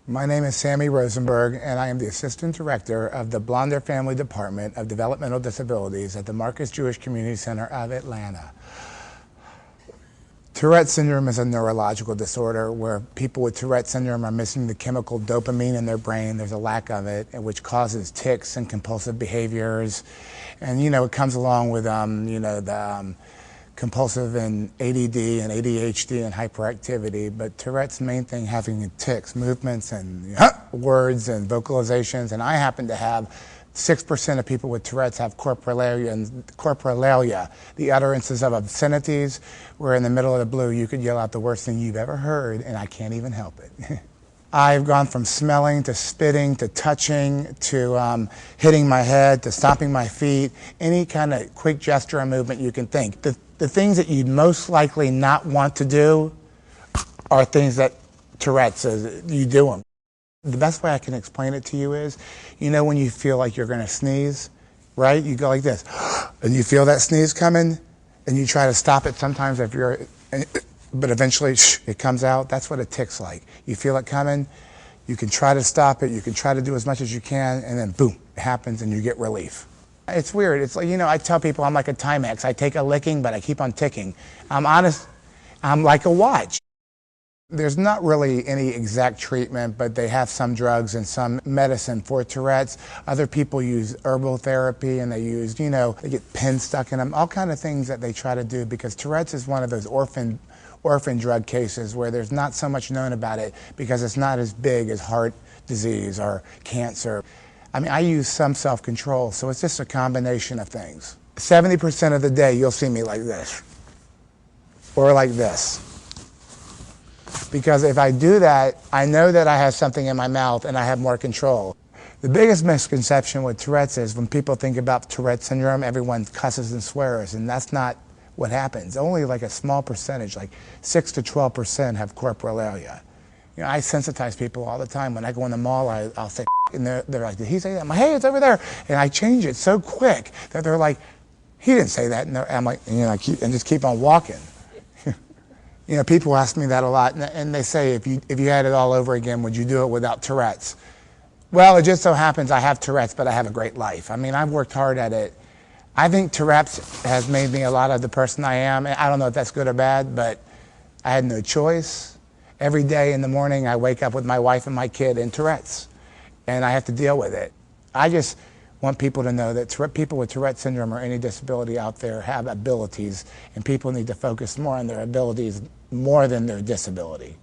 My name is Sammy Rosenberg, and I am the Assistant Director of the Blonder Family Department of Developmental Disabilities at the Marcus Jewish Community Center of Atlanta. Tourette Syndrome is a neurological disorder where people with Tourette Syndrome are missing the chemical dopamine in their brain. There's a lack of it, which causes tics and compulsive behaviors. And, it comes along with, compulsive and ADD and ADHD and hyperactivity, but Tourette's main thing having tics, movements and words and vocalizations, and I happen to have 6% of people with Tourette's have corporalia, and corporalia, the utterances of obscenities, where in the middle of the blue you could yell out the worst thing you've ever heard and I can't even help it. I've gone from smelling to spitting to touching to hitting my head to stomping my feet, any kind of quick gesture or movement you can think. The things that you'd most likely not want to do are things that Tourette says you do them. The best way I can explain it to you is, when you feel like you're going to sneeze, right? You go like this, and you feel that sneeze coming, and you try to stop it sometimes but eventually it comes out. That's what a tic's like. You feel it coming, you can try to stop it, you can try to do as much as you can, and then boom, it happens and you get relief. It's weird. It's like, I tell people I'm like a Timex. I take a licking, but I keep on ticking. I'm honest. I'm like a watch. There's not really any exact treatment, but they have some drugs and some medicine for Tourette's. Other people use herbal therapy, and they use, they get pins stuck in them, all kind of things that they try to do, because Tourette's is one of those orphan drug cases where there's not so much known about it because it's not as big as heart disease or cancer. I use some self-control, so it's just a combination of things. 70% of the day you'll see me like this or like this. Because if I do that, I know that I have something in my mouth and I have more control. The biggest misconception with Tourette's is when people think about Tourette syndrome, everyone cusses and swears, and that's not what happens. Only like a small percentage, like 6 to 12% have corporalia. I sensitize people all the time. When I go in the mall, I'll say, and they're like, did he say that? I'm like, hey, it's over there. And I change it so quick that they're like, he didn't say that. And I'm like, and just keep on walking. People ask me that a lot, and they say, if you had it all over again, would you do it without Tourette's? Well, it just so happens I have Tourette's, but I have a great life. I've worked hard at it. I think Tourette's has made me a lot of the person I am. I don't know if that's good or bad, but I had no choice. Every day in the morning, I wake up with my wife and my kid in Tourette's, and I have to deal with it. I just want people to know that people with Tourette syndrome or any disability out there have abilities, and people need to focus more on their abilities more than their disability.